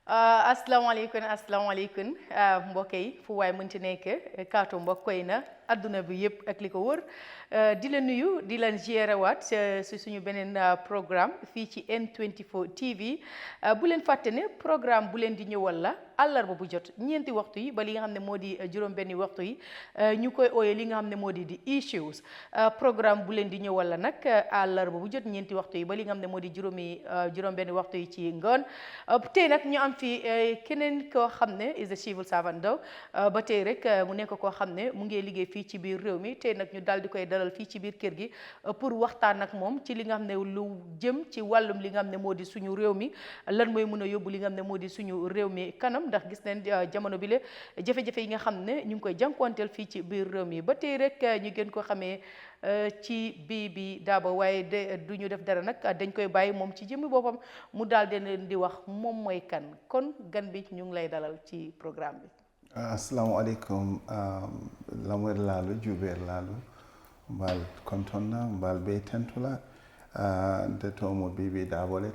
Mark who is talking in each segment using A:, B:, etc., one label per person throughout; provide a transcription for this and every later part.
A: asalaamaaleykum mbokk yi fu waay mënti nekk kaatu mbokk yi na adduna bi yëpp ak li ko wër di la nuyu di leen gérewaat si suñu beneen programme fii ci N24 TV bu leen fàtte ne programme bu leen di ñëwal la àllarba bu jot ñeenti waxtu yi ba li nga xam ne moo di juróom-benni waxtu yi ñu koy ooyee li nga xam ne moo di Issuse programme bu leen di ñëwal la nag àllarba bu jot ñeenti waxtu yi ba li nga xam ne moo di juróom-benni waxtu yi ci ngoon tey nag ñu am fi keneen koo xam ne is a civil servant daw ba tey rek mu nekk koo xam ne mu ngi liggéey fii ci biir réew mi tey nag ñu daal di koy dalal fii ci biir kër gi pour waxtaan ak moom ci li nga xam ne lu jëm ci wàllum li nga xam ne moo di suñu réew mi lan mooy mën a yóbbu li nga xam ne moo di suñu réew mi kanam ndax gis nañ jamono bi le jafe-jafe yi nga xam ne ñu ngi koy jànkuwanteel fii ci biir réew mi ba tey rek ñu gën ko xamee ci bi Darboe waaye du ñu def dara nag dañ koy bàyyi moom ci jëmmi boppam mu daal di leen di wax moom mooy kan kon gan bi ñu ngi lay dalal ci programme bi.
B: Assalamualaikum lamwer lalu juber lalu mbal kontonna mbal be tentula de tomo bibi Darboe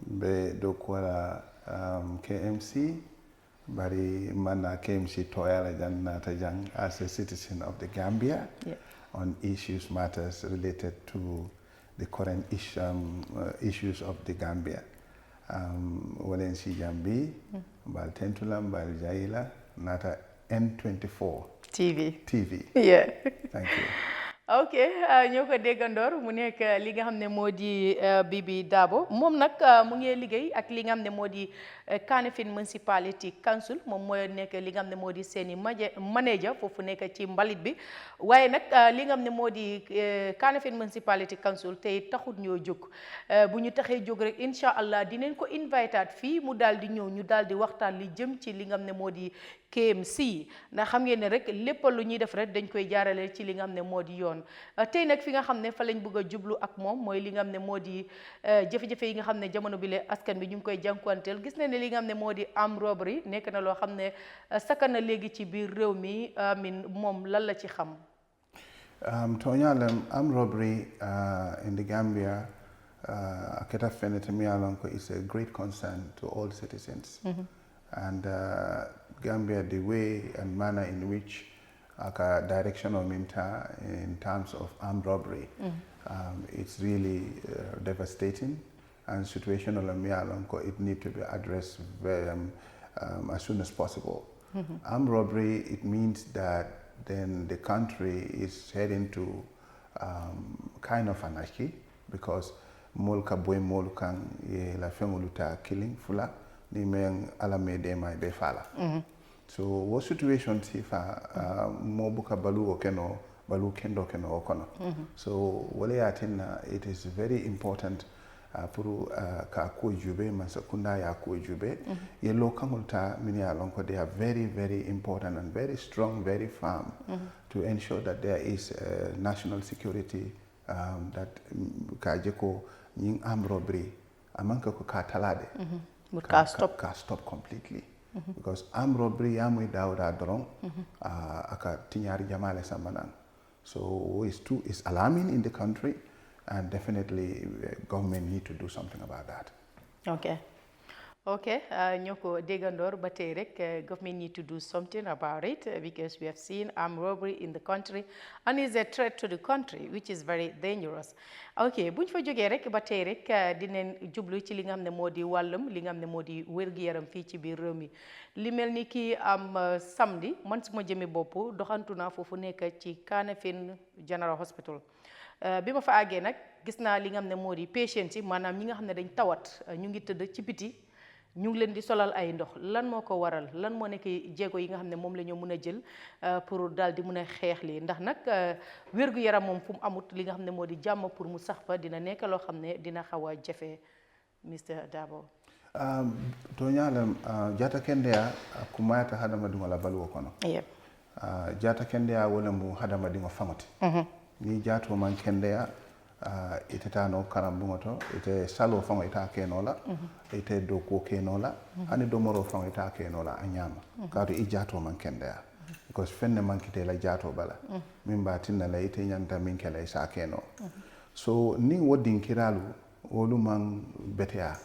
B: be dokola KMC bari mana KMC toyala jannata jang as a citizen of the Gambia on issues matters related to the current issues of the Gambia. Walen si jambi mbal tentula mbal jaila nata N24 TV.
A: Yeah.
B: Thank you.
A: ok ñoo ko déggandoor mu nekk li nga xam ne moo di Bibi Darboe moom nag mu ngi liggéey ak li nga xam ne moo di Kanifing Municipality Council moom mooy nekk li nga xam ne moo di seeni manager foofu nekk ci mbalit bi waaye nag li nga xam ne moo di Kanifing Municipality Council tey taxut ñoo jóg bu ñu taxee jóg rek incha allah dinañ ko invitaat fii mu daal di ñëw ñu daal di waxtaan li jëm ci li nga xam ne moo di KMC ndax xam ngeen ne rek lépp lu ñuy def rek dañ koy jaarale ci li nga xam ne moo di yoon tey nag fi nga xam ne fa lañ bëgg a jublu ak moom mooy li nga xam ne moo di jafe-jafe yi nga xam ne jamono bi le askan bi ñu ngi koy jànkuwanteel gis nañ ne li nga xam ne moo di armed robbery nekk na loo xam ne sakkan na léegi ci biir réew mi min moom lan la ci xam.
B: Toñalem armed robbery in the Gambia aketa fenete mi alonko is a great concern to all citizens. And Gambia, the way and manner in which direction of Minta in terms of armed robbery, it's really devastating and situational. It needs to be addressed very, as soon as possible. Armed robbery, it means that then the country is heading to kind of anarchy because molka boy molkan la fenguluta killing fula. Ni meng alame de mai be fala. So what situation sifa mo buka balu okeno balu kendo keno okono. So wale atina it is very important puru ka ko jube masakunda ya ko jube ye local multa mini alonko they are very very important and very strong, very firm to ensure that there is national security that ka jeko ning armed robbery amanka ko ka talade.
A: Can
B: stop completely. Because armed robbery yamu dauda drong aka tinyari jamale sambanan. So it's alarming in the country and definitely government need to do something about that.
A: Okay, Nyoko Degandor Baterek, government need to do something about it because we have seen armed robbery in the country and is a threat to the country, which is very dangerous. Okay, buñ fa joggé rek ba tay rek dinañ jublu ci li nga xamné modi walum li nga xamné modi wërgu yaram fi ci biir réew mi li melni ki am samedi man suma jëmi bop doxantuna fofu nek ci Kanifing General Hospital bima fa agé nak gis na li nga xamné modi patients yi manam ñi nga xamné dañ tawat ñu ngi teud ci biti ñu ngi leen di solal ay ndox lan moo ko waral lan moo nekk jéego yi nga xam ne moom la ñu mën a jël pour daal di mën a xeex lii ndax nag wérgu yaram moom fu mu amut li nga xam ne moo di jàmm pour mu sax fa dina nekk loo xam ne dina xaw a jafe Mr Darboe.
B: Toñalem jata kendeya kumayata hadama dingo la baluwo kono. Jata kendeya wala mu hadama dingo famati. Ni jato man kendeya itetano karambungo to ite salo fango ita kenola ite doko kenola ani domoro fango ita kenola anyama kato ijato man kendea because fenne man kite la jato bala min batinna la ite nyanta min kala isa keno so ni wodin kiralu wolu man betea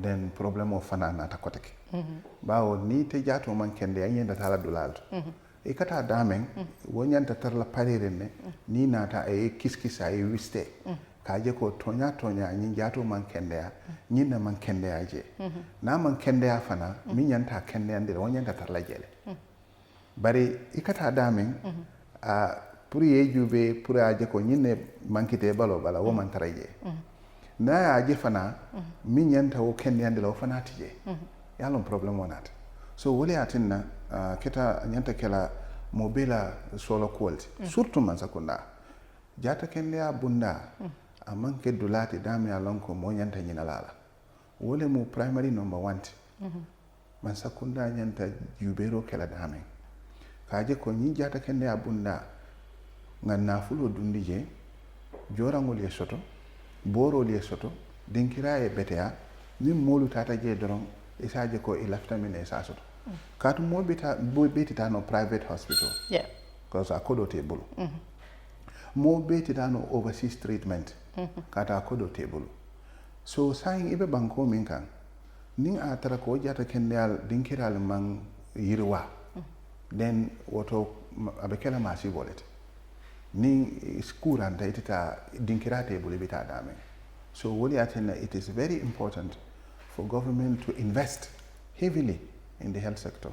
B: then problem o fana nata koteke bawo ni te jato man kende yenda tala dulalto e kata damen wonyanta tarla parire ne ni nata e kiskisa e wiste kaje ko tonya nyi jato man kende ya nyina man kende ya je na man kende ya fana min nyanta kende ya ndire wonyanta tarla jele bari ikata damen pour yejube pour aje ko nyine mankite balo bala wo man taraje na ya je fana min nyanta wo kende ya ndire wo fana tije yalon problem wonata so wole atinna keta nyanta kela mobila solo quality surtout man sakunda jata kende ya bunda amanke dulati dami alonko mo nyanta nyina lala wole mo primary number 1 man sakunda nyanta jubero kela dami kaje ko nyi jata kende ya bunda nganna fulo dundije jorangol ye soto boro ye soto dinkira e betea nim molu tata je doron isaje ko ilafta min e sasoto katu mo betita no private hospital because akodo table mo betita no overseas treatment kata akodo table so saying ibe banko min kan nin a tara ko jata kendal dinkiral man yirwa then woto abekela masi bolet ni school anta itita dinkira table bita dame so woli atena it is very important for government to invest heavily in the health sector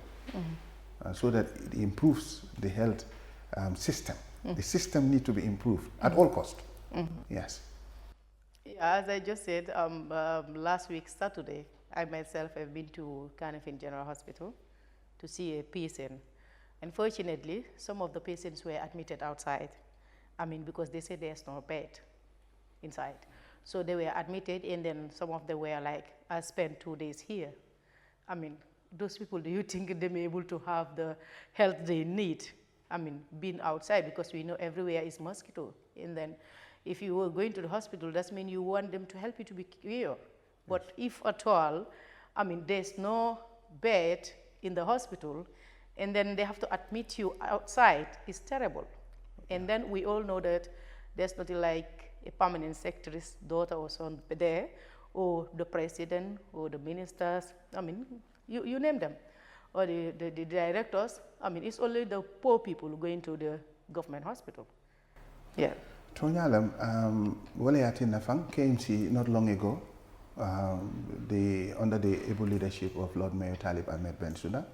B: so that it improves the health system. The system needs to be improved at all costs. Yes.
A: Yeah, as I just said, last week, Saturday, I myself have been to Kanifing General Hospital to see a patient. Unfortunately, some of the patients were admitted outside. I mean, because they said there's no bed inside. So they were admitted, and then some of them were like, I spent 2 days here. I mean, those people, do you think they're able to have the health they need? I mean, being outside, because we know everywhere is mosquito. And then if you were going to the hospital, that means you want them to help you to be cured. But if at all, I mean, there's no bed in the hospital, and then they have to admit you outside, it's terrible. And then we all know that there's nothing like a permanent secretary's daughter or son there, or the president, or the ministers, I mean, you name them, or the directors. I mean, it's only the poor people going to the government hospital. Yeah.
B: Tonyalam, wale ati nafang KMC not long ago, under the able leadership of Lord Mayor Talib Ahmed Bensouda,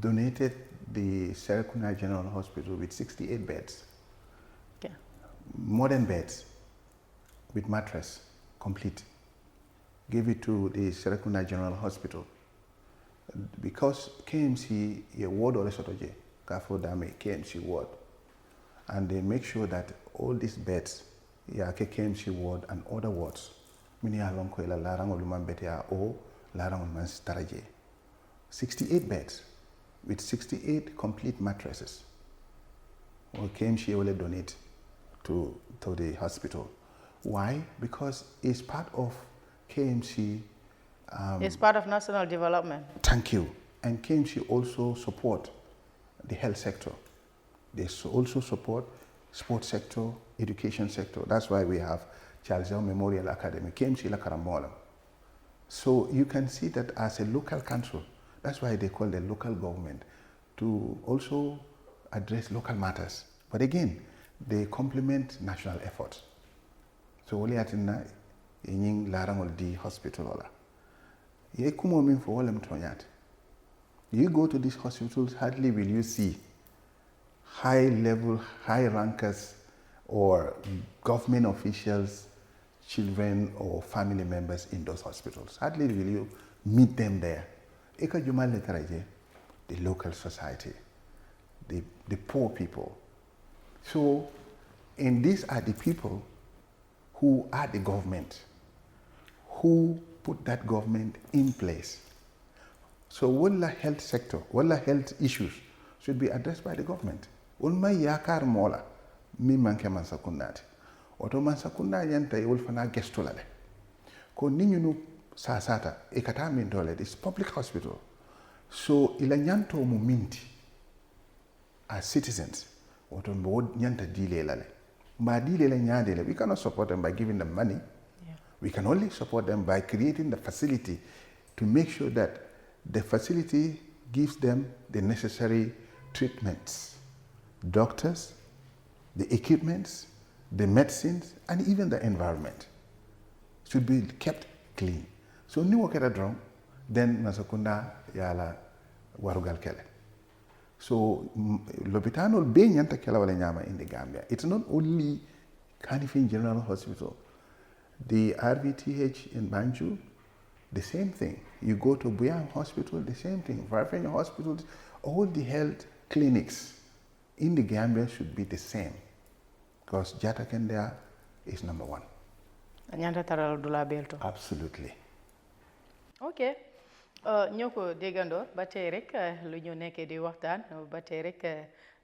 B: donated the Serekunda General Hospital with 68 beds.
A: Yeah.
B: Modern beds with mattress, complete. Gave it to the Serekunda General Hospital. Because KMC, a ward or sotoje, Kafo Dame, KMC ward. And they make sure that all these beds, KMC ward and other wards, mini alonko ila larang oluman betea o larang oluman staraje. 68 beds with 68 complete mattresses. Or KMC will donate to the hospital. Why? Because it's part of KMC.
A: It's part of national development.
B: Thank you. And KMC also support the health sector. They also support sports sector, education sector. That's why we have Charles Young Memorial Academy, KMC La Karambola. So you can see that as a local council, that's why they call the local government, to also address local matters. But again, they complement national efforts. So only at in Larangol D hospital. You go to these hospitals, hardly will you see high level, high rankers or government officials, children or family members in those hospitals. Hardly will you meet them there. The local society, the poor people. So, and these are the people who are the government, who put that government in place. So wala health sector, wala health issues should be addressed by the government. Ulma yakar mola mi manke mansakundati. Oto mansakunda yanta ulfana gestulale. Ko ninyunu sasata ekata mindole this public hospital. So ila nyanto muminti as citizens. Oto mbo nyanta dile lale. Ba dile le nyadele. We cannot support them by giving them money. Yeah. We can only support them by creating the facility to make sure that the facility gives them the necessary treatments, doctors, the equipments, the medicines, and even the environment should be kept clean. So ni wakera drum, then nasakunda yala warugal kele. So l'hôpital be nyanta kela wala nyama in the Gambia. It's not only Kanifing General Hospital. The RVTH in Banjul, the same thing. You go to Buyang Hospital, the same thing. Farfenya Hospital, all the health clinics in the Gambia should be the same. Because Jata Kenda is number one. Absolutely.
A: Okay. ñoo ko déggandoor ba tey rek lu ñu nekkee di waxtaan ba tey rek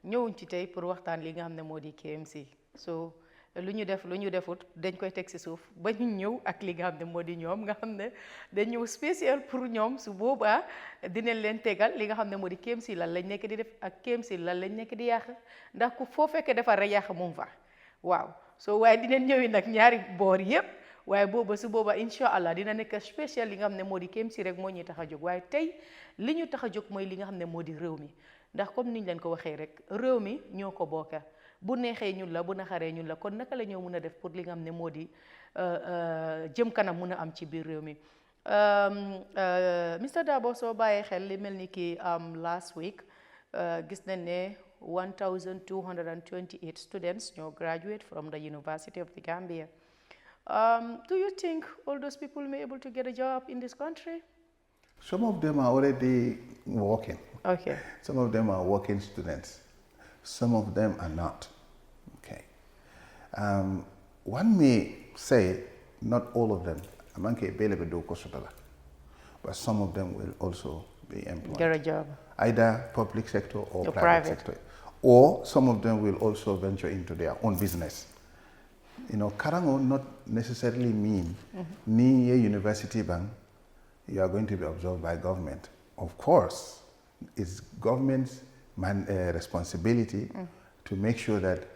A: ñëwuñ ci tey pour waxtaan li nga xam ne moo di KMC so lu ñu def lu ñu defut dañ koy teg si suuf ba ñu ñëw ak li nga xam ne moo di ñoom nga xam ne dañ ñëw spécial pour ñoom su boobaa dinañ leen tegal li nga xam ne moo di KMC lan lañ nekk di def ak KMC lan lañ nekk di yàq ndax ku foo fekkee defar rek yàq moom fa waaw so waaye dinañ ñëwi nag ñaari boor yépp waaye booba su booba incha allah dina nekk spécial li nga xam ne moo di KMC rek moo ñuy tax a jóg waaye tey li ñu tax a jóg mooy li nga xam ne moo di réew mi ndax comme niñ leen ko waxee rek réew mi ñoo ko bokka bu neexee ñun la bu naxaree ñun la kon naka la ñoo mën a def pour li nga xam ne moo di jëm kanam mën a am ci biir réew mi Mr Darboe soo bàyyee xel li mel ni ki last week gis nañ ne 1228 students ñoo graduate from the University of the Gambia. Do you think all those people may be able to get a job in this country?
B: Some of them are already working.
A: Okay.
B: Some of them are working students. Some of them are not. Okay. One may say not all of them. But some of them will also be employed.
A: Get a job.
B: Either public sector or private sector. Or some of them will also venture into their own business. You know, Karango not necessarily mean ni a university bank you are going to be absorbed by government. Of course, it's government's responsibility to make sure that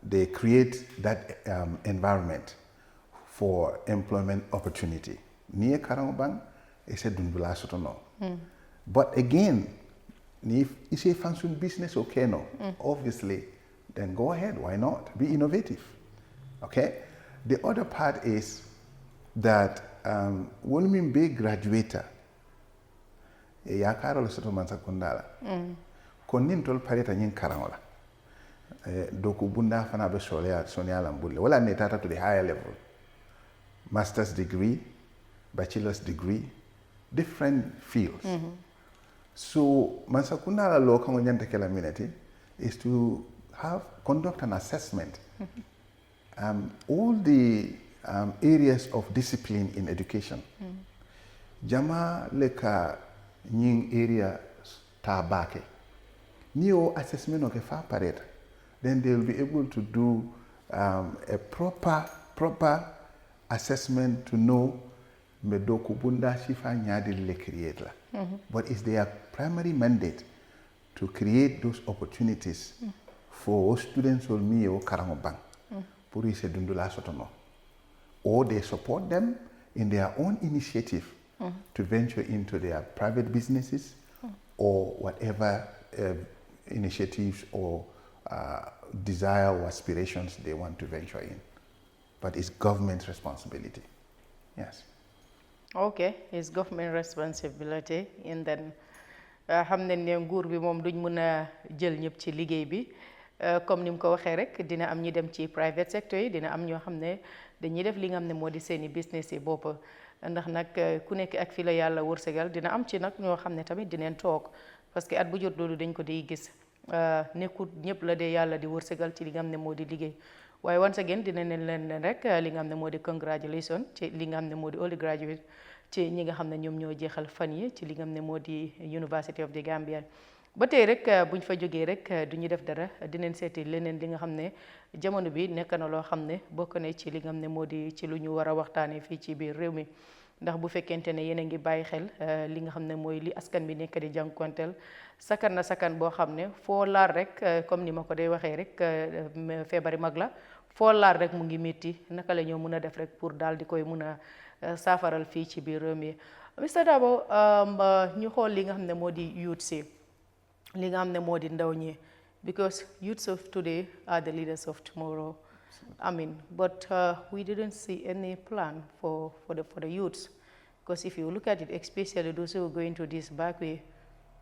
B: they create that environment for employment opportunity. Ni a Karango bank is a dunbula sotono. But again, if it's a function business, okay, no, obviously, then go ahead. Why not? Be innovative. Okay? The other part is that when we be graduator, ya karo soto man sakundala. Konin tol pareta nyin karangola. Doku bunda fana be sonia lambulle. Wala netata to the higher level. Master's degree, bachelor's degree, different fields. So man sakundala law kango nyanta kela minute is to conduct an assessment. All the areas of discipline in education. Jama leka nying area tabake. Neo assessment of a parade. Then they will be able to do a proper assessment to know medoku bunda shifa nyadi le create la. But it's their primary mandate to create those opportunities for students or me or Karangobang. Or they support them in their own initiative to venture into their private businesses or whatever initiatives or desire or aspirations they want to venture in. But it's government's responsibility. Yes.
A: Okay, it's government responsibility. And then xam nañ ne nguur bi moom duñ mën a jël ñëpp ci liggéey bi comme ni mu ko waxee rek dina am ñi dem ci private sector yi dina am ñoo xam ne dañuy def li nga xam ne moo di seeni business yi bopp ndax nag ku nekk ak fi la yàlla wërsëgal dina am ci nag ñoo xam ne tamit dineen toog parce que at bu jot loolu dañ ko di gis nekkut ñëpp la dee yàlla di wërsëgal ci li nga xam ne moo di liggéey waaye once again dina leen rek li nga xam ne moo di congratulation ci li nga xam ne moo di all the graduate ci ñi nga xam ne ñoom ñoo jeexal fan yi ci li nga xam ne moo di University of the Gambia ba tey rek buñ fa jógee rek du ñu def dara dinañ seeti leneen li nga xam ne jamono bi nekk na loo xam ne bokk na ci li nga xam ne moo di ci lu ñu war a waxtaanee fii ci biir réew mi ndax bu fekkente ne yéen a ngi bàyyi xel li nga xam ne mooy li askan bi nekk di jànkuwanteel sakkan na sakkan boo xam ne foo laal rek comme ni ma ko dee waxee rek feebari mag la foo laal rek mu ngi métti naka la ñoo mën a def rek pour daal di koy mën a saafaral fii ci biir réew mi Mr Darboe ñu xool li nga xam ne moo di youth si li nga xam ne moo di ndaw ñi because youths of today are the leaders of tomorrow. I mean, but we didn't see any plan for the youths, because if you look at it, especially those who are going to this back way,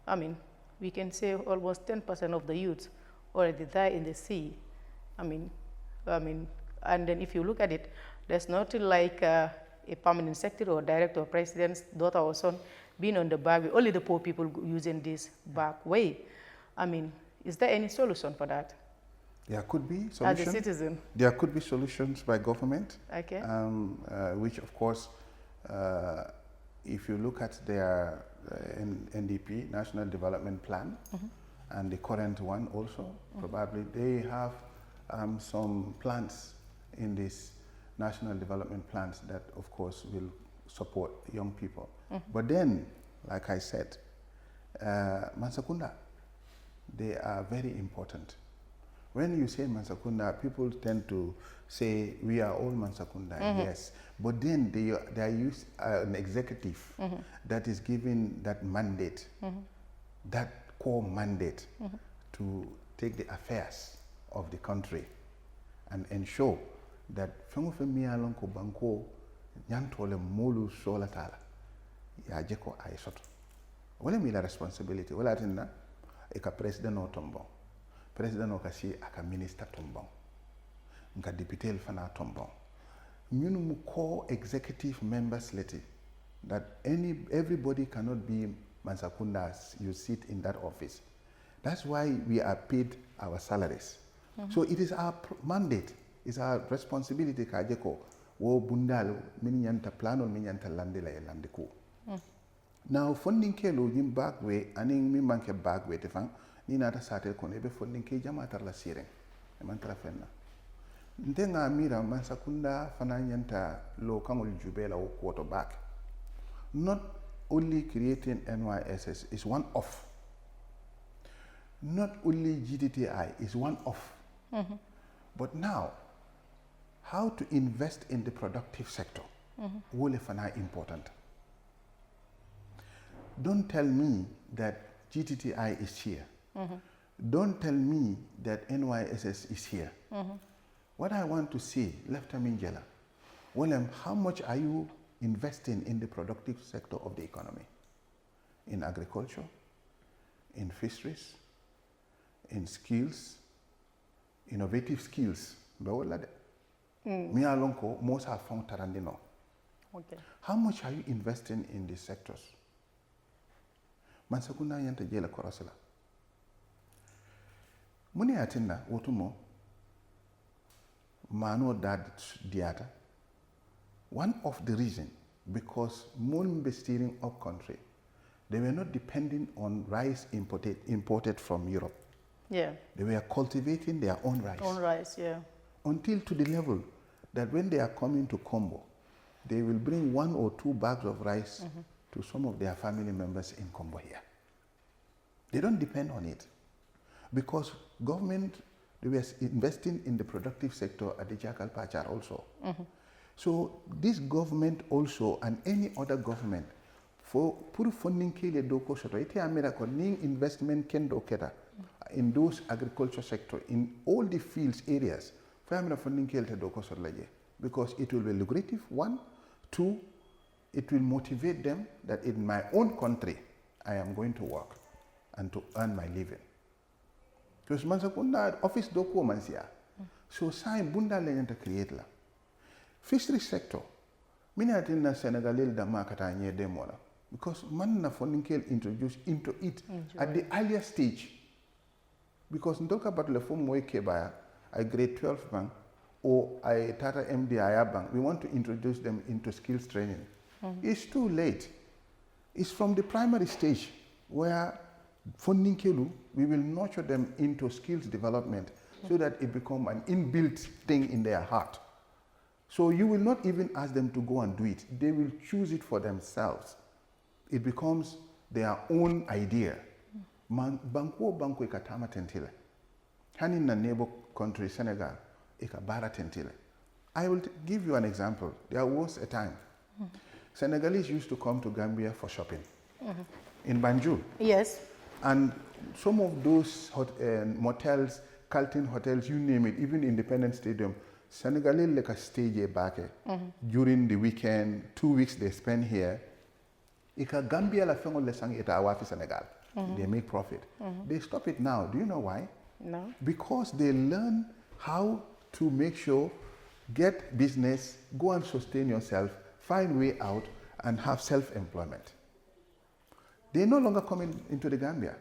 A: I mean, we can say almost 10% of the youths already die in the sea. I mean, and then if you look at it, there's nothing like a permanent secretary or director or president's daughter or son being on the back way. Only the poor people using this back way. I mean, is there any solution for that?
B: There could be solutions.
A: As a citizen?
B: There could be solutions by government.
A: Okay.
B: Which, of course, if you look at their NDP, National Development Plan, and the current one also, probably they have some plans in this National Development Plans that, of course, will support young people. But then, like I said, Mansakunda, they are very important. When you say Mansakunda, people tend to say we are all Mansakunda, yes. But then they use an executive that is given that mandate, that core mandate to take the affairs of the country and ensure that fengo femia lonko banko nyantole molu sola tala ya jeko ay soto wala mi la responsibility wala tinna e ka president o tombo president o ka si aka minister tombo nka député fana tombo ñun mu core executive members leti that everybody cannot be Mansakunda as you sit in that office. That's why we are paid our salaries. So it is our mandate, it's our responsibility kajeko wo bundalo min yanta plano min yanta lande la lande ko. Now funding ke lo yim back way aning mi manke back way te fan ni nata sate ko ebe funding ke jamatar la siren e man tra fenna. Ndenga mira Mansakunda fana yanta lo kangol jubela wo quarter back. Not only creating NYSS is one off. Not only GDTI is one off. But now, how to invest in the productive sector will be important. Don't tell me that GTTI is here. Don't tell me that NYSS is here. What I want to see, Lieutenant Jela, William, how much are you investing in the productive sector of the economy? In agriculture, in fisheries, in skills, innovative skills. Me alone, most are found Tarandino.
A: Okay.
B: How much are you investing in these sectors? Mansakunda yanta jela korosela. Muni atinda wotumo mano dad diata. One of the reasons, because Mulmbe steering up country, they were not depending on rice imported from Europe.
A: Yeah.
B: They were cultivating their own rice.
A: Own rice, yeah.
B: Until to the level that when they are coming to Combo, they will bring 1 or 2 bags of rice to some of their family members in Combo here. They don't depend on it. Because government, they were investing in the productive sector at the Jakal Pachar also. So this government also and any other government for put funding kile doko soto ite America ning investment kendo keta in those agriculture sector in all the fields areas for America funding kile doko soto laje because it will be lucrative. 1, 2, it will motivate them that in my own country I am going to work and to earn my living. Because Mansakunda office doko mansia. So sign bunda le create la. Fishery sector, many are in Senegalese da makata nye demola because man na funding introduced into it at the earlier stage. Because ndoka about the form way kebaya, I grade 12 bank or I Tata MDI bank, we want to introduce them into skills training. It's too late. It's from the primary stage where funding kelu, we will nurture them into skills development so that it becomes an inbuilt thing in their heart. So you will not even ask them to go and do it. They will choose it for themselves. It becomes their own idea. Banko ikatama tentile. Hani na neighbor country Senegal ikabara tentile. I will give you an example. There was a time Senegalese used to come to Gambia for shopping in Banjul.
A: Yes.
B: And some of those motels, Carlton hotels, you name it, even Independence Stadium, Senegalese like a stage back during the weekend, 2 weeks they spend here. Ika Gambia la fengo lesang ita awafi Senegal. They make profit. They stop it now. Do you know why?
A: No.
B: Because they learn how to make sure, get business, go and sustain yourself, find way out, and have self-employment. They're no longer coming into the Gambia.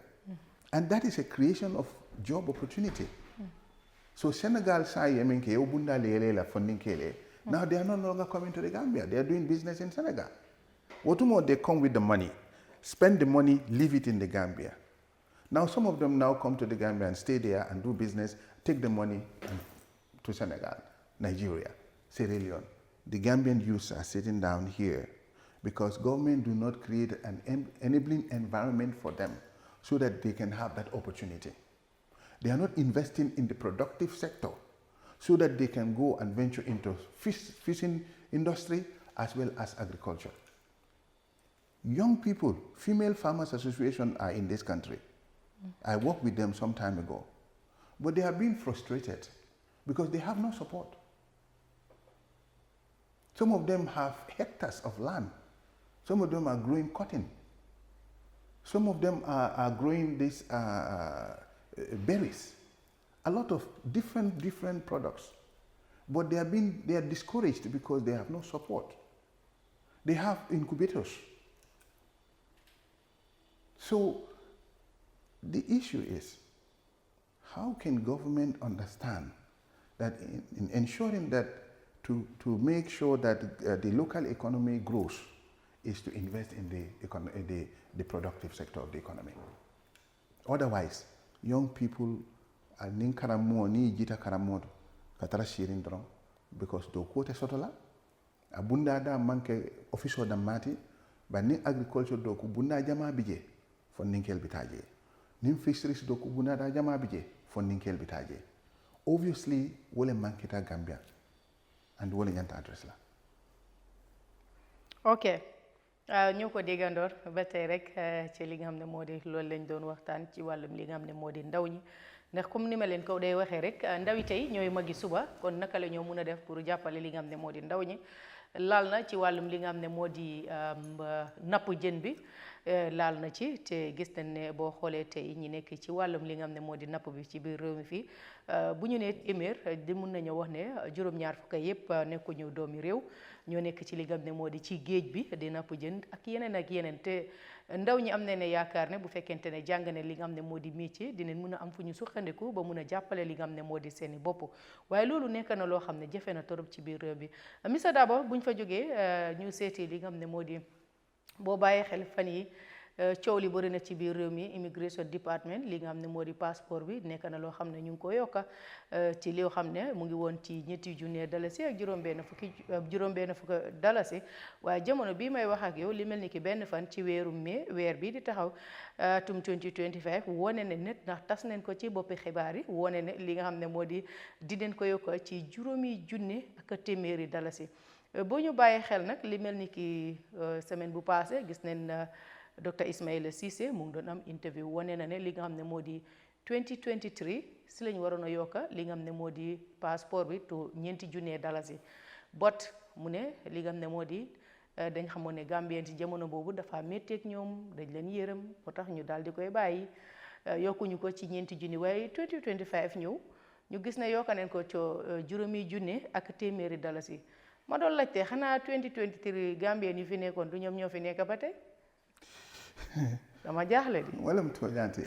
B: And that is a creation of job opportunity. So Senegal now they are no longer coming to the Gambia. They are doing business in Senegal. What more, they come with the money, spend the money, leave it in the Gambia. Now some of them now come to the Gambia and stay there and do business, take the money to Senegal, Nigeria, Sierra Leone. The Gambian youths are sitting down here because government do not create an enabling environment for them so that they can have that opportunity. They are not investing in the productive sector so that they can go and venture into fishing industry as well as agriculture. Young people, female farmers association are in this country. I worked with them some time ago, but they have been frustrated because they have no support. Some of them have hectares of land. Some of them are growing cotton. Some of them are growing these berries. A lot of different products. But they are discouraged because they have no support. They have incubators. So the issue is, how can government understand that in ensuring that to make sure that the local economy grows is to invest in the productive sector of the economy. Otherwise, young people are nin karamo ni jita karamodo katara shirin dron because do kote sotola abunda da manke officer da mati ba ni agriculture do ku bunda jama bije fonninkel bitaje nin fisheries do ku bunda da jama bije fonninkel bitaje. Obviously wole mankita Gambia and wole ñanta address la.
A: Ok. ñoo ko déggandoor ba tey rek ci li nga xam ne moo di loolu lañ doon waxtaan ci wàllum li nga xam ne moo di ndaw ñi ndax comme ni ma leen ko day waxee rek ndawi tey ñooy magi suba kon naka la ñoo mun a def pour jàppale li nga xam ne moo di ndaw ñi laal na ci wàllum li nga xam ne moo di napp jën bi laal na ci te gis nañ ne boo xoolee tey ñi nekk ci wàllum li nga xam ne moo di napp bi ci biir réew mi fii bu ñu nee téeméer di mun nañoo wax ne juróom-ñaar fukk yépp nekkuñu doomi réew ñoo nekk ci li nga xam ne moo di ci géej bi di napp jën ak yeneen te ndaw ñi am na ne yaakaar ne bu fekkente ne jàng ne li nga xam ne moo di métier dinañ mun a am fu ñu suqandiku ba mun a jàppale li nga xam ne moo di seeni bopp waaye loolu nekk na loo xam ne jafe na torop ci biir réew bi Mr Darboe buñ fa jógee ñu seeti li nga xam ne moo di boo bàyyee xel fan yi coow li bëri na ci biir réew mi immigration department li nga xam ne moo di passeport bi nekk na loo xam ne ñu ngi ko yokka ci li xam ne mu ngi woon ci ñetti junne dalasi ak juróom-benn fukk dalasi waaye jamono bii may wax ak yow li mel ni ki benn fan ci weeru mai weer bi di taxaw tum 2025 wone ne net ndax tas nañ ko ci boppi xibaar yi wone ne li nga xam ne moo di dinañ ko yokka ci juróomi junne ak téeméeri dalasi boo ñu bàyyee xel nag li mel ni ki semaine bu passé gis nañ Dr Ismaila Cissé mu ngi doon am interview wane na ne li nga xam ne moo di 2023 si lañ waroon a yokka li nga xam ne moo di passeport bi to ñeenti junne dalasi bot mu ne li nga xam ne moo di dañ xamoon ne Gambien ci jamono boobu dafa métteeg ñoom dañ leen yërëm moo tax ñu daal di koy bàyyi yokkuñu ko ci ñeenti junni waaye 2025 ñëw ñu gis ne yokka neen ko juróomi junne ak téeméeri dalasi ma doon laajte xanaa 2023 Gambien yu fi nekkoon du ñoom ñoo fi nekk ba tey dama jaaxle di
B: wala mu toñaati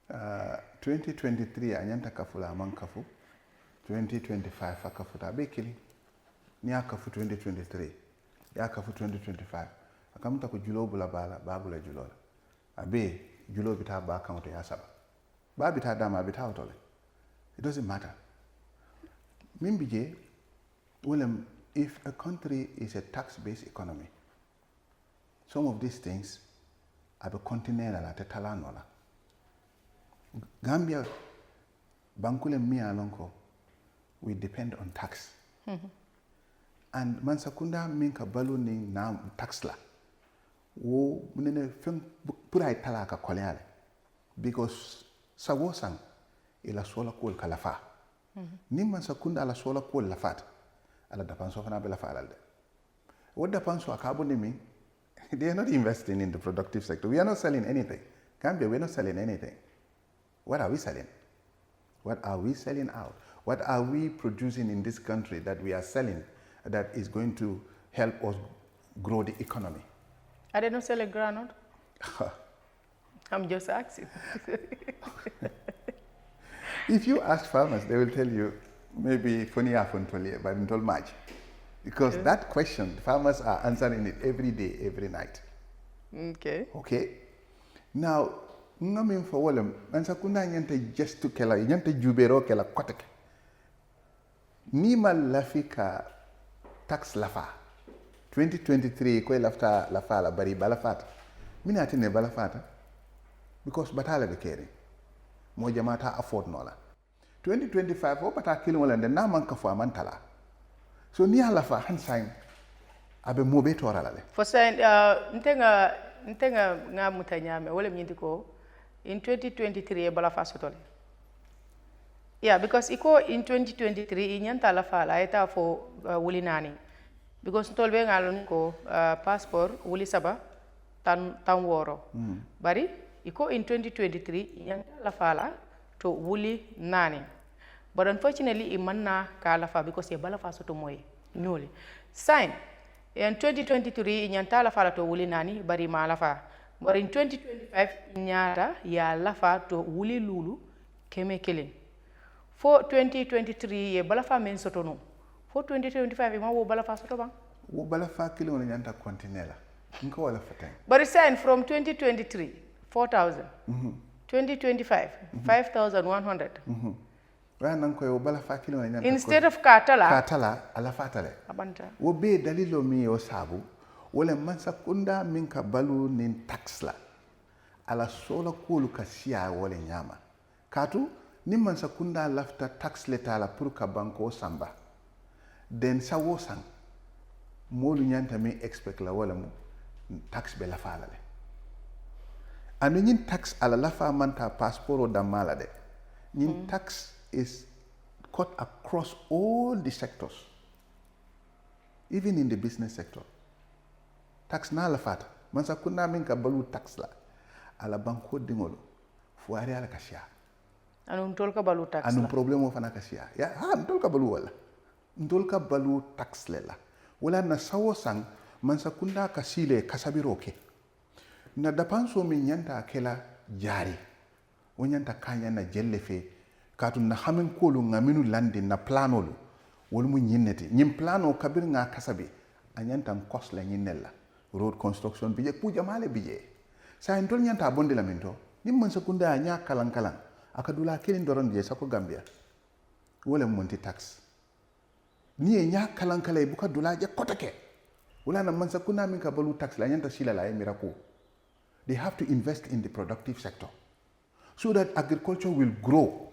B: 2023 a ñanta kafula man kafu 2025 a kafuta be kili ni a kafu 2023 ya kafu 2025 akamta ko julo bula bala babula julo la abe julo bita ba kaunto ya saba ba bita dama bita otole it doesn't matter min bije Well, if a country is a tax-based economy, some of these things are the continental at Talanola. Gambia, Bankule Mialonko, we depend on tax. And Mansakunda minka baluni na tax la. Wo munene fem purai talaka koleale. Because sawosang ila sola kol kalafa. Ni Mansakunda ala sola kol lafat. Ala dapanso fana bela falalde. What dapanso akabo ni mi? They are not investing in the productive sector. We are not selling anything. Gambia, we are not selling anything. What are we selling? What are we selling out? What are we producing in this country that we are selling that is going to help us grow the economy?
A: Are they not selling groundnut? I'm just asking.
B: If you ask farmers, they will tell you maybe funny afuntoli, but until March. Because that question, farmers are answering it every day, every night.
A: Okay.
B: Okay? Now, ngamin for wolem, ansakunda nyante gestu kela, nyante jubero kela koteke. Nima lafika tax lafa. 2023 kwe lafta lafa la bari balafata. Mina atine balafata. Because batala be keri. Moja mata afford nola. 2025 o bata kilo wala na manka fo amantala. So ni lafa hansain abe mobe torala le.
A: For saying ntenga nga mutanyame wala mnyindiko in 2023 balafa sotole. Yeah, because in 2023 inyanta la fala eta for wuli nani. Because tolbe ngalon ko passport wuli saba tan woro. Bari in 2023 inyanta la fala to wuli nani. But unfortunately imanna ka la fa because e bala fa soto moy nyoli. Sign in 2023 inyanta la fala to wuli nani bari ma la fa. But in 2025 inyata ya la fa to wuli lulu keme killing. For 2023 ye balafa men soto no. For 2025 ma wo balafa soto bang.
B: Wo balafa kilo na nyanta kontinela. Nko wala fatay.
A: But it's saying from 2023 4,000. 2025 5,100.
B: Wa nan ko wo balafa kilo na nyanta.
A: Instead of katala
B: ala fatale.
A: Abanta.
B: Wo be dalilo mi o sabu. Wole mansa kunda minka balu nin tax la. Ala sola kulu kasia wole nyama. Katu ni man sakunda lafta tax leta la pour ka banko samba den sawo sang molu nyanta mi expect la wala mu tax be la fala le anu nyin tax ala la fa manta passport da mala de nyin tax is cut across all the sectors, even in the business sector. Tax na la fata man sakunda min ka balu tax la ala banko dingolo fu ari ala kashia
A: anu ntolka balu tax
B: anu problemo fana kasia ya ha ntolka balu wala ntolka balu tax lela wala na sawo sang man sakunda kasile kasabiroke na dapanso min nyanta kela jari wonyanta kanya na jellefe katu na hamin kolu ngaminu landi na planolu wol mu nyinneti nyim plano kabir nga kasabi anyanta kosla nyinella road construction bije puja male bije sa ntol nyanta bonde la minto nim man sakunda nya kalan akadula kilin doron je sako Gambia wala monti tax ni e nya kalankala e buka dula je kotake wala na man sakuna min ka balu tax la nyanta sila la e miracle. They have to invest in the productive sector so that agriculture will grow,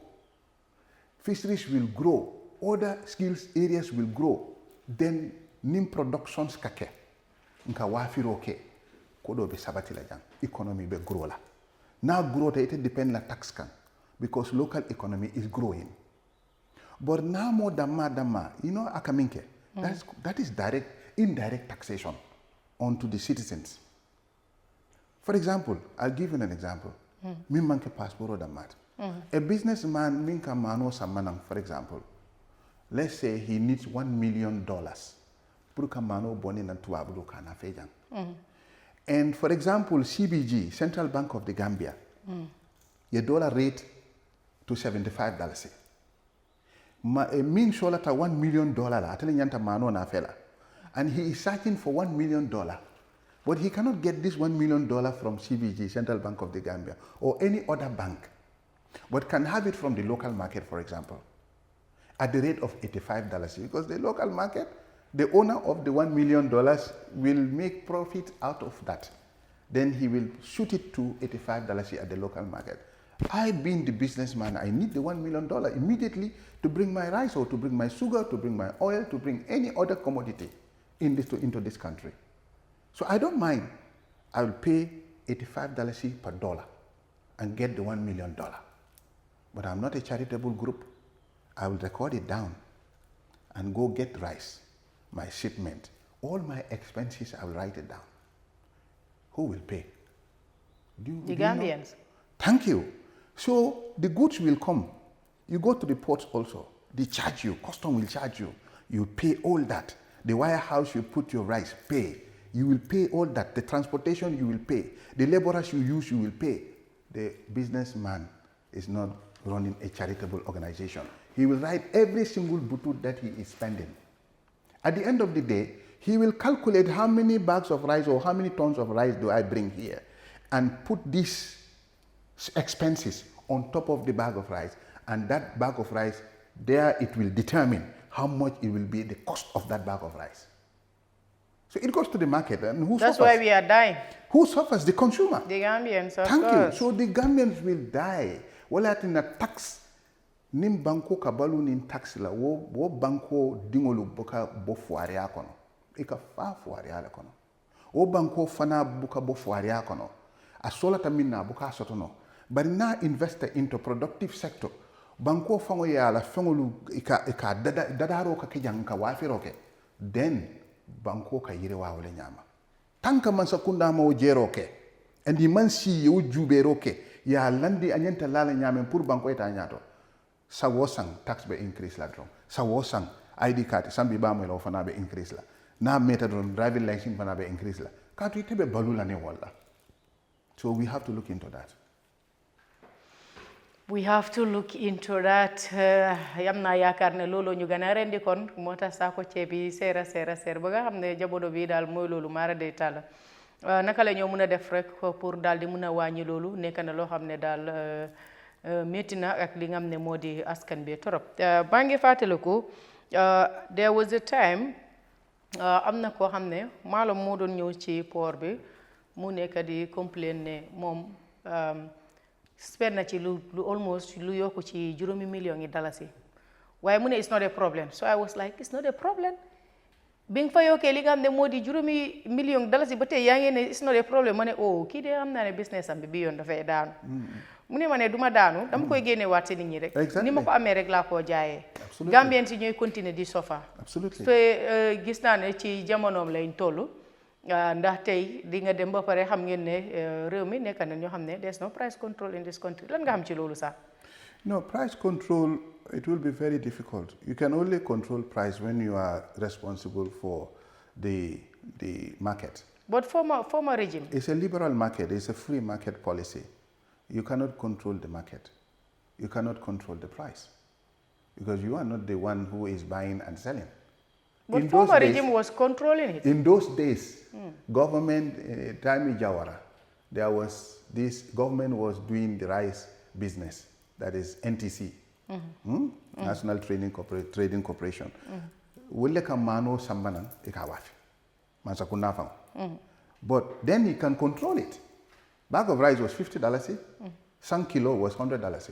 B: fisheries will grow, other skills areas will grow, then nim productions kake nka wafiro ke kodo be sabati la jang economy be grow la na grow te depend la tax kan because local economy is growing. But now more dama, you know, akaminke, that is indirect taxation onto the citizens. For example, I'll give you an example. Min manke passport damat. A businessman minka mano samanang, for example, let's say he needs $1 million. Purka mano boni na tuabulu kana fejang. And for example, CBG, Central Bank of the Gambia, your dollar rate to $75. Mean sholata $1 million atele nyanta mano na fela. And he is searching for $1 million. But he cannot get this $1 million from CBG, Central Bank of the Gambia, or any other bank. But can have it from the local market, for example. at the rate of $85 because the local market, the owner of the $1 million will make profit out of that. Then he will shoot it to $85 at the local market. I, being the businessman, I need the $1 million immediately to bring my rice or to bring my sugar, to bring my oil, to bring any other commodity into this country. So I don't mind. I will pay $85 per dollar and get the $1 million. But I'm not a charitable group. I will record it down and go get rice, my shipment, all my expenses, I will write it down. Who will pay?
A: The Gambians.
B: Thank you. So the goods will come. You go to the ports also. They charge you. Custom will charge you. You pay all that. The warehouse you put your rice, pay. You will pay all that. The transportation you will pay. The laborers you use, you will pay. The businessman is not running a charitable organization. He will write every single butut that he is spending. At the end of the day, he will calculate how many bags of rice or how many tons of rice do I bring here and put these expenses on top of the bag of rice. And that bag of rice, there it will determine how much it will be the cost of that bag of rice. So it goes to the market. And who
A: That's
B: suffers?
A: why we are dying.
B: Who suffers? The consumer.
A: The Gambians, of
B: Thank
A: course.
B: you. So the Gambians will die. Wala tina tax nim banko kabalu nin tax la wo banko dingolu boka bo fuare akono. Ika fa fuare ala kono. O banko fana buka bo fuare akono. Asola tamina buka sotono. But now invest into productive sector. Banko fango ya la fangolu ika dadaro ka kijang ka wafiroke. Then banko ka yire wa wala nyama. Tanka man sakunda ma o jeroke. And the man si yu juberoke. Ya landi anyenta lala nyame pour banko eta nyato. Sa wosang tax be increase la drum. Sa wosang ID card sambi ba mo lo fana be increase la. Na meta drum driving license fana be increase la. Ka tu tebe balula ne wala. So we have to look into that.
A: We have to look into that. Yam na yaakaar ne loolu ñu gën a rendi kon moo tax saako ceeb bi seer ba nga xam ne jamono bi daal mooy loolu maara day tàll naka la ñoo mën a def rek pour daal di mën a wàññi loolu nekk na loo xam ne daal métti na ak li nga xam ne moo di askan bi torop maa ngi fàttaliku there was a time am na koo xam ne maalo moo doon ñëw ci port bi mu nekk di complain ne moom spend na ci lu almost lu yokku ci juróomi million yi dalasi waaye mu ne it's not a problem so I was like it's not a problem bi nga fa yokkee li nga xam ne moo di juróomi million dalasi ba tey yaa ngi ne it's not a problem ma ne oh kii de xam naa ne business am bi yoon dafay daanu mu ne ma ne du ma daanu dama koy génne waat si nit ñi rek ni ma ko amee rek laa koo jaayee Gambien si ñooy continuer di sofa te gis naa ne ci jamonoom lañ toll ndax tey di nga dem ba pare xam ngeen ne réew mi nekk na ñoo xam ne there's no price control in this country lan nga xam ci loolu sax
B: No, price control, it will be very difficult. You can only control price when you are responsible for the market.
A: But former regime?
B: It's a liberal market. It's a free market policy. You cannot control the market. You cannot control the price because you are not the one who is buying and selling.
A: But former regime was controlling it.
B: In those days, government, Tami Jawara, there was this government was doing the rice business. That is NTC, National Trading Corporation. Wule ka mano sambanan ikawafi, mansakuna fang. But then he can control it. Bag of rice was $50. Some kilo was $100.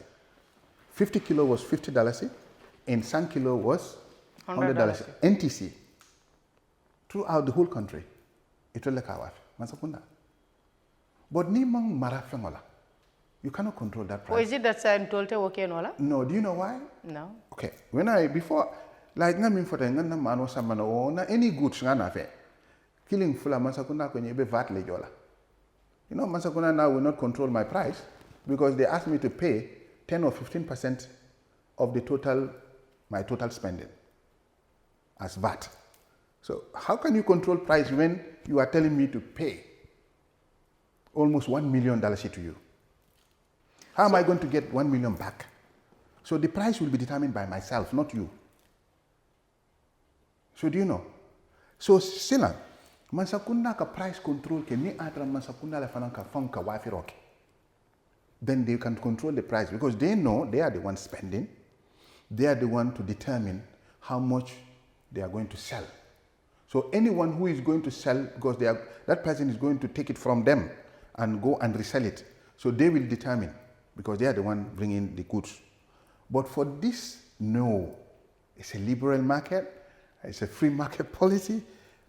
B: 50 kilo was $50, and some kilo was $100. NTC throughout the whole country. Itole kawafi, mansakuna. But ni mang marafangola. You cannot control that price.
A: Or is it that I'm told okay nola?
B: No, do you know why?
A: No.
B: Okay. Before like ngamin for ngana mano samano na any goods ngana fe. Killing fula masakuna kwenye be VAT lejola. You know masakuna now will not control my price because they asked me to pay 10 or 15% of the my total spending as VAT. So how can you control price when you are telling me to pay almost $1 million to you? How am I going to get 1 million back? So the price will be determined by myself, not you. So do you know? So sila, mansakuna ka price control ke ni atra mansakuna la fananka fanka wafi roke. Then they can control the price because they know they are the ones spending. They are the one to determine how much they are going to sell. So anyone who is going to sell, because that person is going to take it from them and go and resell it. So they will determine, because they are the one bringing the goods. But for this, no. It's a liberal market. It's a free market policy.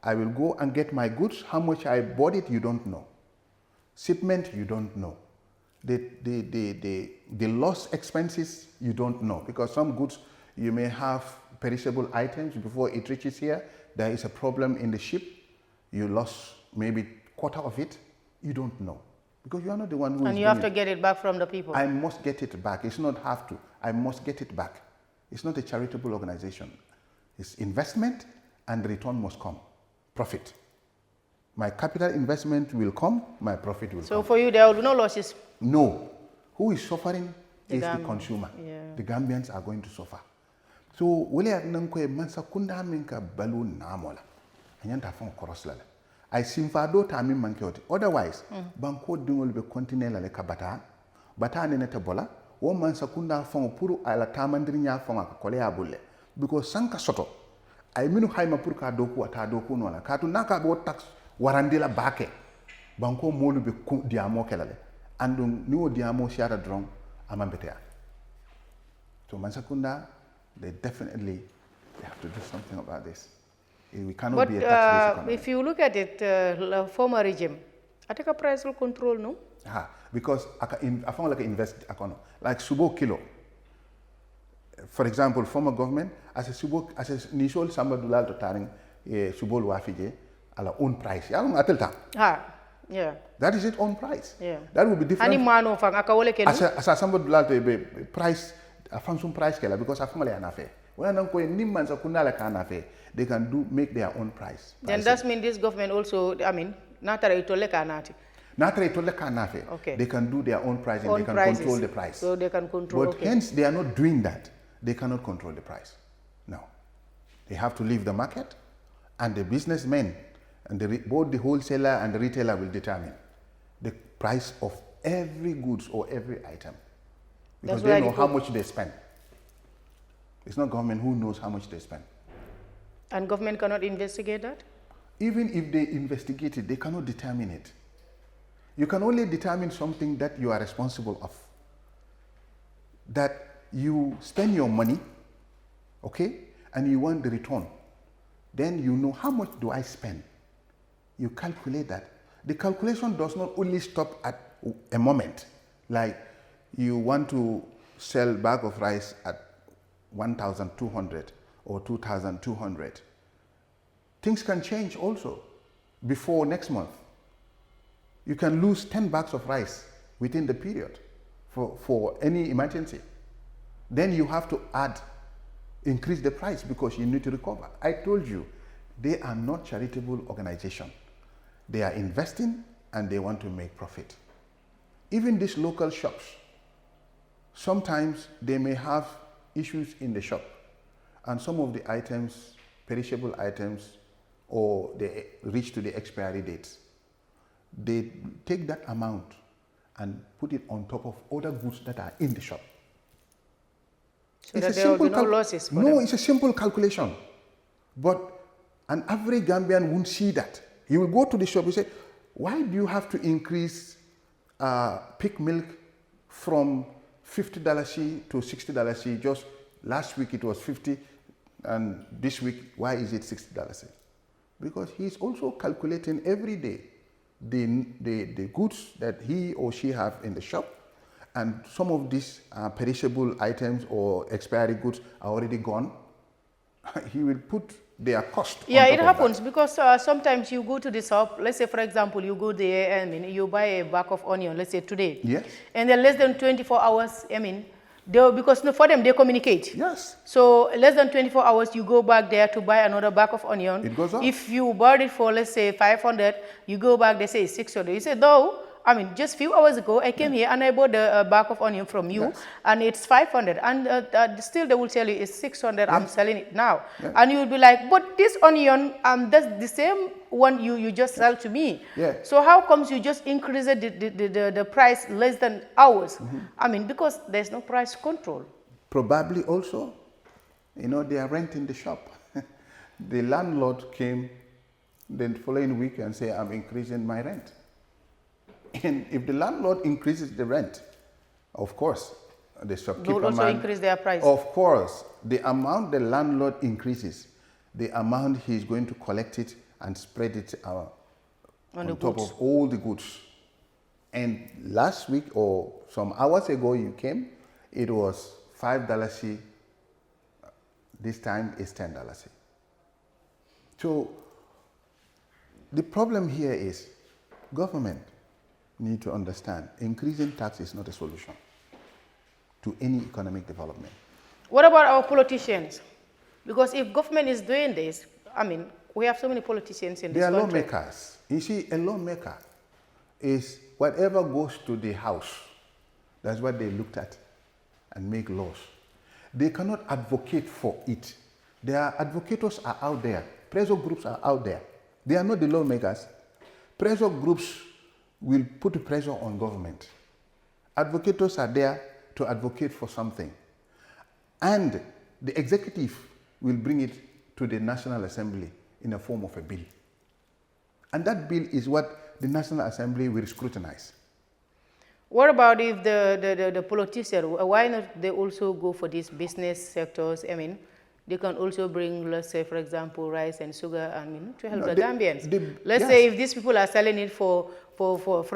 B: I will go and get my goods. How much I bought it, you don't know. Shipment, you don't know. The lost expenses, you don't know. Because some goods, you may have perishable items before it reaches here. There is a problem in the ship. You lost maybe quarter of it. You don't know. Because you are not the one who is
A: And you have to get it back from the people.
B: I must get it back. It's not have to. I must get it back. It's not a charitable organization. It's investment, and the return must come. Profit. My capital investment will come, my profit will come.
A: So for you, there will be no losses?
B: No. Who is suffering is the consumer.
A: Yeah.
B: The Gambians are going to suffer. So, wale nankwe mansa kunda minka balu namola. Anyanta fon korosla. I simfado tami mankeoti. Otherwise, banko dingol be continue la ka bata ne nete bola. Wo mansa kunda fon puru ala tamandiri nya fon akole abulle. Because sanka soto. Ay minu hayma pour ka doku ata doku no la. Katu naka bo tax warandila bake. Banko molu be diamo kelale. Andung niwo diamo shiara drong amambetea. So Mansakunda, they have to do something about this. We cannot be a tax-based economy.
A: If you look at it, the former regime, I think a price will control, no?
B: Because I found like invest like subo kilo. For example, former government as a nisol samba dulal to taring subo luafije ala own price.
A: Yeah.
B: That is its own price.
A: Yeah.
B: That would be different.
A: Ani mano fang akawole kenu.
B: As samba dulal to be price a function price kela because I found like an affair. When I'm going nimman sa kunala kan affair, they can make their own price.
A: Then that means this government also, natare itole kanati.
B: Okay. They can do their own price and they can control the price.
A: So they can control.
B: But hence they are not doing that. They cannot control the price. No. They have to leave the market, and the businessmen and both the wholesaler and the retailer will determine the price of every goods or every item. Because they know how much they spend. It's not government who knows how much they spend.
A: And government cannot investigate that?
B: Even if they investigate it, they cannot determine it. You can only determine something that you are responsible of. That you spend your money, okay, and you want the return. Then you know how much do I spend. You calculate that. The calculation does not only stop at a moment. Like you want to sell a bag of rice at 1,200 or 2,200. Things can change also before next month. You can lose 10 bags of rice within the period for any emergency. Then you have to increase the price because you need to recover. I told you, they are not charitable organization. They are investing and they want to make profit. Even these local shops, sometimes they may have issues in the shop and some of the items, perishable items, or they reach to the expiry dates. They take that amount and put it on top of other goods that are in the shop.
A: So that there will be no losses for them.
B: It's a simple calculation. But an average Gambian won't see that. He will go to the shop and say, why do you have to increase pig milk from $50 to $60? Just last week it was $50 and this week, why is it $60? Because he's also calculating every day the goods that he or she have in the shop, and some of these perishable items or expiry goods are already gone. He will put their cost.
A: Yeah, it happens because sometimes you go to the shop. Let's say, for example, you go there and you buy a bag of onion. Let's say today.
B: Yes.
A: And then less than 24 hours. Because for them they communicate.
B: Yes.
A: So less than 24 hours, you go back there to buy another bag of onion.
B: It goes up.
A: If you bought it for, let's say, 500, you go back, they say 600. You say, no, just few hours ago, I came here and I bought a bag of onion from you,
B: yes,
A: and it's 500. And still they will tell you it's 600, yes, I'm selling it now. Yes. And you will be like, but this onion, that's the same one you just sell to me.
B: Yeah.
A: So how comes you just increase the price less than ours? Mm-hmm. Because there's no price control.
B: Probably also You know, they are renting the shop. The landlord came the following week and said, I'm increasing my rent. And if the landlord increases the rent, of course, the shopkeeper
A: will also increase their price.
B: Of course, the amount the landlord increases, the amount he's going to collect it and spread it on top of all the goods. And last week or some hours ago you came, it was $5. This time it's $10. So the problem here is government need to understand increasing tax is not a solution to any economic development.
A: What about our politicians? Because if government is doing this, I mean, we have so many politicians in this country.
B: They are lawmakers. You see, a lawmaker is whatever goes to the house, that's what they looked at and make laws. They cannot advocate for it. Their advocates are out there. Pressure groups are out there. They are not the lawmakers. Pressure groups will put pressure on government. Advocates are there to advocate for something. And the executive will bring it to the National Assembly in a form of a bill. And that bill is what the National Assembly will scrutinize.
A: What about if the politician, why not they also go for these business sectors? I mean, they can also bring, let's say, for example, rice and sugar, I mean, to help the Gambians. Let's say if these people are selling it for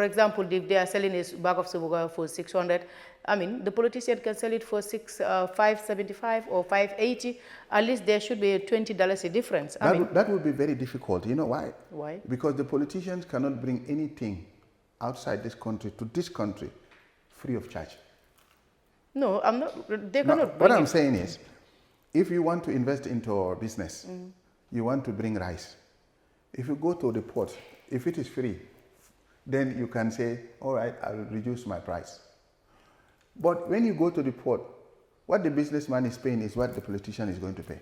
A: example, if they are selling a bag of sugar for 600, I mean, the politician can sell it for $5.75 or $5.80. At least there should be a $20 difference.
B: That would be very difficult. You know why?
A: Why?
B: Because the politicians cannot bring anything outside this country to this country free of charge.
A: No, I'm not. They cannot.
B: What I'm saying is, if you want to invest into our business, you want to bring rice. If you go to the port, if it is free, then you can say, all right, I'll reduce my price. But when you go to the port, what the businessman is paying is what the politician is going to pay.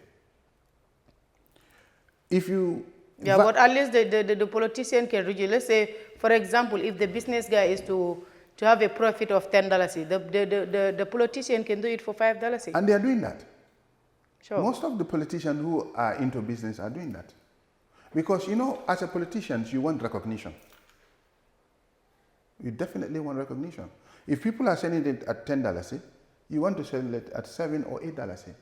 B: If you...
A: Yeah, but at least the politician can reduce. Let's say, for example, if the business guy is to have a profit of $10, the politician can do it for $5.
B: And they are doing that.
A: Sure.
B: Most of the politicians who are into business are doing that. Because, you know, as a politician, you want recognition. You definitely want recognition. If people are selling it at $10, you want to sell it at $7 or $8.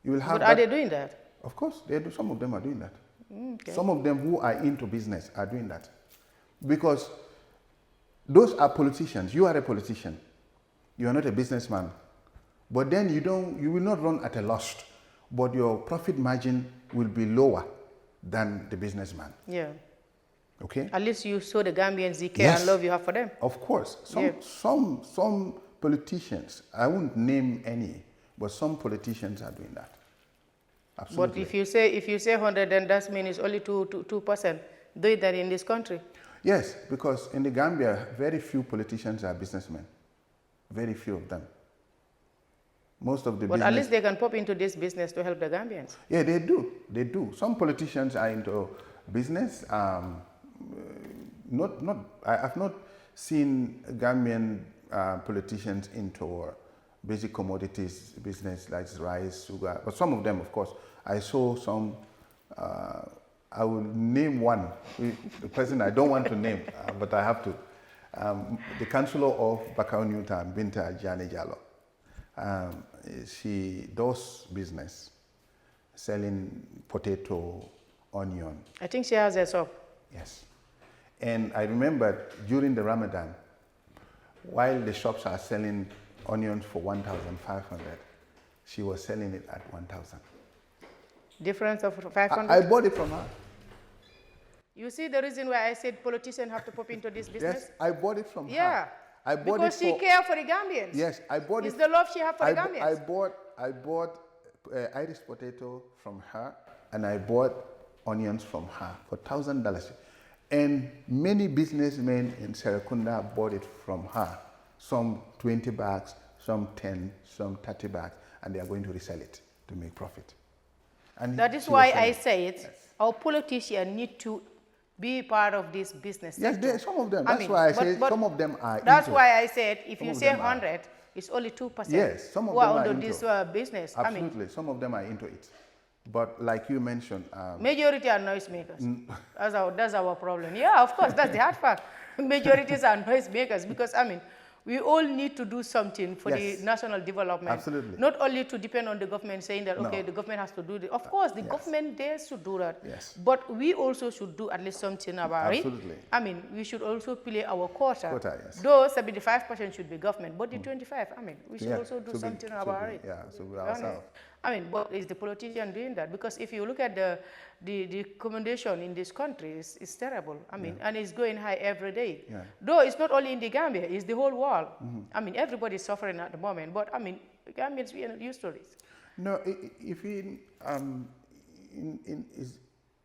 B: You will have.
A: But are they doing that?
B: Of course, they do. Some of them are doing that.
A: Okay.
B: Some of them who are into business are doing that. Because those are politicians. You are a politician. You are not a businessman. But then you will not run at a loss. But your profit margin will be lower than the businessman.
A: Yeah.
B: Okay?
A: At least you show the Gambians the care and love you have for them.
B: Of course. Some politicians, I won't name any, but some politicians are doing that. Absolutely.
A: But if you say 100, then that means it's only 2% doing that in this country.
B: Yes, because in the Gambia, very few politicians are businessmen. Very few of them. Most of the
A: But at least they can pop into this business to help the Gambians.
B: Yeah, they do. They do. Some politicians are into business. I have not seen Gambian politicians into basic commodities business like rice, sugar. But some of them, of course. I saw some. I will name one. The person I don't want to name, but I have to. The councillor of Bakau Newtown, Binta Jane Jallo. She does business, selling potato, onion.
A: I think she has a shop.
B: Yes. And I remember during the Ramadan, while the shops are selling onions for 1,500, she was selling it at 1,000.
A: Difference of 500?
B: I bought it from her.
A: You see the reason why I said politicians have to pop into this business?
B: Yes, I bought it from her.
A: Yeah.
B: I bought
A: because she cares for the Gambians.
B: Yes, I bought
A: it's the love she has for the Gambians.
B: I bought Irish potato from her, and I bought onions from her for $1,000. And many businessmen in Serekunda bought it from her. Some 20 bags, some 10, some 30 bags, and they are going to resell it to make profit. And
A: that is why I say it. Our politicians need to be part of this business sector.
B: Yes, some of them. That's why I say some of them are.
A: That's why I said if you say 100, It's only 2%.
B: Yes, some of
A: who
B: them
A: are
B: are
A: under
B: into
A: this business.
B: Absolutely, some of them are into it. But like you mentioned,
A: Majority are noisemakers. That's our problem. Yeah, of course, that's the hard fact. Majorities are noisemakers because, I mean, we all need to do something for the national development.
B: Absolutely.
A: Not only to depend on the government saying that, okay,
B: No.
A: the government has to do this. Of course, the government dares to do that.
B: Yes.
A: But we also should do at least something about
B: Absolutely.
A: it. I mean, we should also play our quota.
B: Yes.
A: Though 75% should be government, but the 25, I mean, we should also do something about it.
B: Yeah, so we ourselves.
A: I mean, but is the politician doing that? Because if you look at the commendation in this country, it's terrible. I mean, and it's going high every day.
B: Yeah.
A: Though it's not only in the Gambia, it's the whole world. I mean, everybody's suffering at the moment. But I mean, Gambians, we are not used to this.
B: No, if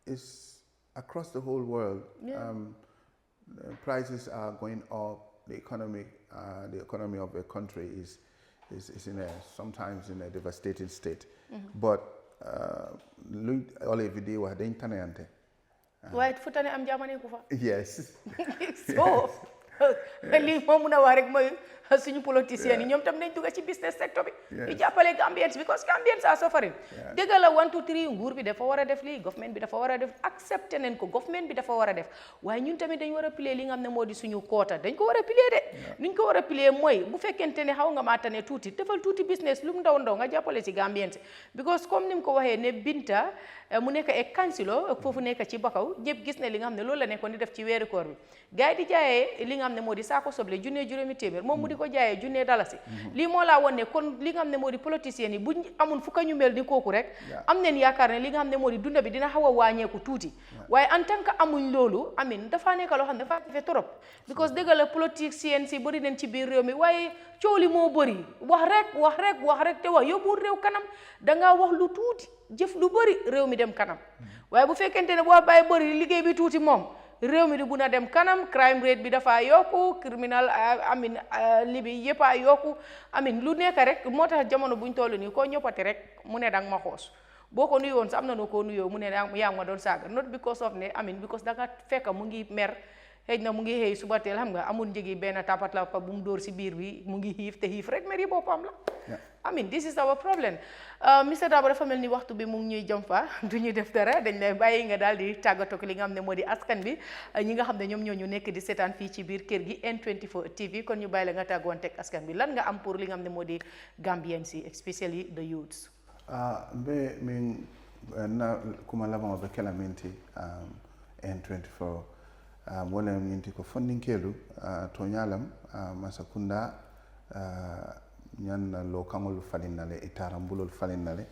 B: is across the whole world, prices are going up. The economy of a country is sometimes in a devastating state. But all every day we are doing tanayante.
A: White futane am jamane kufa.
B: Yes.
A: So, li mo muna wax rek moy suñu politiciens yi ñom tam nañ dugg ci business sector bi di jappalé Gambians because Gambians are suffering. Dégg la 1 2 3 nguur bi dafa wara def li, government bi dafa wara def, accepté nañ ko, government bi dafa wara def. Waye ñun tamit dañ wara play li nga xamne modi suñu quota, dañ ko wara play de. Niñ ko wara play moy bu fekkente ne xaw nga ma tané tuuti, defal tuuti business lu ndaw ndaw nga jappalé ci Gambians because comme nim ko waxé ne Binta mu nekk e kansilo fofu nekk ci Bakaw ñepp gis ne li nga xamne loolu la nekkon di def ci wéru koor bi gaay di jaayé li nga xamne modi saako soble junne juróomi téeméer moom mu di ko jaayee junne dalasi lii moo laa won ne kon li nga xam ne moo di politiciens yi buñ amun fu ka ñu mel ni kooku rek am neen yaakaar ne li nga xam ne moo di dunda bi dina xaw a wàññeeku tuuti waaye en tant que amuñ loolu amin dafaa nekk loo xam ne dafa jafe trop because dëgg la politiciens yi bëri nañ ci biir réew mi waaye coow li moo bëri wax rek te wax yóbbu réew kanam dangaa wax lu tuuti jëf lu bëri réew mi dem kanam waaye bu fekkente ne boo bàyyi bëri liggéey bi tuuti moom réew mi di buna dem kanam crime rate bi dafa yokku criminal amin li bi yëpp a yokku amin lu nekk rek moo tax jamono buñ toll nii koo ñoppati rek mu ne danga ma xoos boo ko nuyoon sax am na noo koo nuyoo mu ne yaa ngi ma doon saaga not because of ne amin because danga fekk mu ngi mer xëy na mu ngi xëy suba teel xam nga amul njëgi benn tapat la fa bu mu dóor si biir bi mu ngi xiif te xiif rek meri boppam la I mean this is our problem Mr Darboe dafa mel ni waxtu bi mu ngi ñuy jëm fa du ñu def dara dañ lay bàyyi nga daal di tàggatoo li nga xam ne moo di askan bi ñi nga xam ne ñoom ñoo ñu nekk di seetaan fii ci biir kër gi N24 TV kon ñu bàyyi la nga tàggoon teg askan bi lan nga am pour li nga xam ne moo di Gambians yi especially the youths
B: mbe min na kuma laban be kala minti N24 wala minti ko fonninkelu to nyalam masakunda ñan lo kangol falinale itarambulol falinale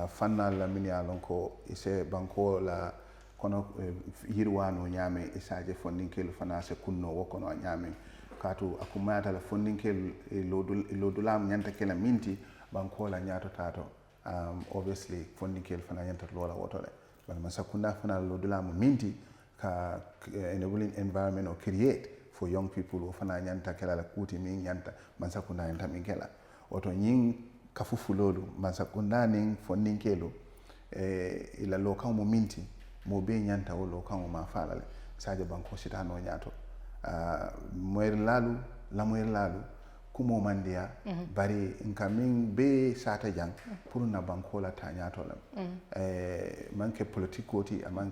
B: fanna la min ya lon ko ise banko la kono yirwano nyame isaje fonninkelu fana se kunno wokono nyame katu akumata la fonninkelu lodulam nyanta kala minti banko la nyato tato obviously fonninkelu fana nyanta lola wotole bal masakunda fana lodulam minti ka enabling environment or create for young people who fana nyanta kala la kuti min nyanta mansakunda nyanta min kala oto nyin kafufu lolu mansakunda nin fonninkelu ila lokan mo minti mo be nyanta wo lokan mo mafala le saje banko sitano nyato moyer lalu la moyer lalu kumo mandia bari nkamin be sata jang pour na banko la ta nyato lam manke politiko ti amang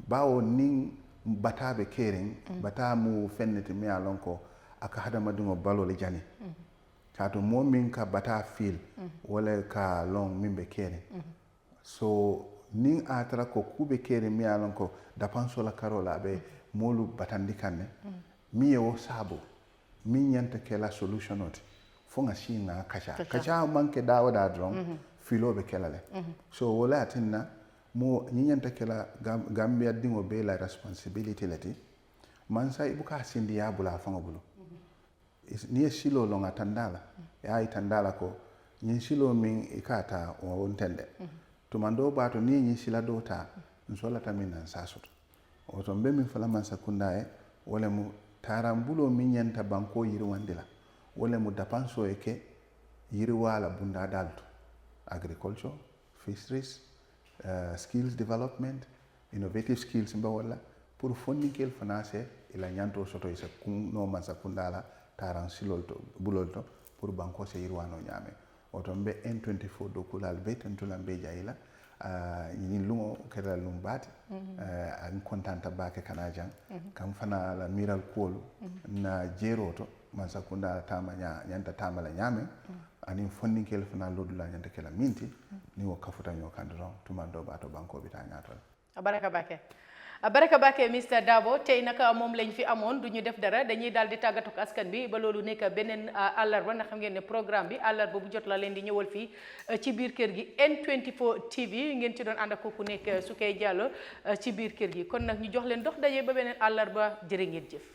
B: bawo nin batabe kering bata mu fennete mi alonko aka hada madungo balo le jani kato momin ka bata feel wala ka long mimbe kering so nin atara ko kube kering mi alonko dapanso la karola be molu batandi kanne mi yo sabo min yanta kela solution oti fonga shina kacha manke dawo da dron filo be kelale so wala tinna mo ñiñanta kela Gambia dingo be la responsibility lati man sa ibuka sindi ya bula fanga bulu ni silo longa tandala ya itandala ko ñin silo min ikata o wontende to mando bato ni ñi sila dota nsola tamin nan sasut o to be min fala man sakunda wala mu tarambulo min ñanta banko yirwandila wala mu dapanso eke yirwala bunda dalto agriculture fisheries skills development, innovative skills mba wala pour fonnikel fanase ila nyanto soto isa kun no mansa kundala taran silol to bulol to pour banko se yirwano ñame oto mbe N24 do kulal be tentulan be jayila ñini lungo kera lum baati an kontanta bake kana jang kam fana la miral kuolu na jeroto man sakunda tama ñanta tama la ñame anin fondinkel fana lodula ñanta kela minti ni wo kafuta ño kandron tumando bato banko bita ñatol
A: baraka bake Mr Darboe tey naka moom lañ fi amoon du ñu def dara dañuy daal di tàggatoo ak askan bi ba loolu nekk beneen àllarba ndax xam ngeen ne programme bi àllarba bu jot la leen di ñëwal fii ci biir kër gi N24 TV ngeen ci doon ànd ak ku nekk su koy jàllo ci biir kër gi kon nag ñu jox leen dox daje ba beneen àllarba jërë ngeen jëf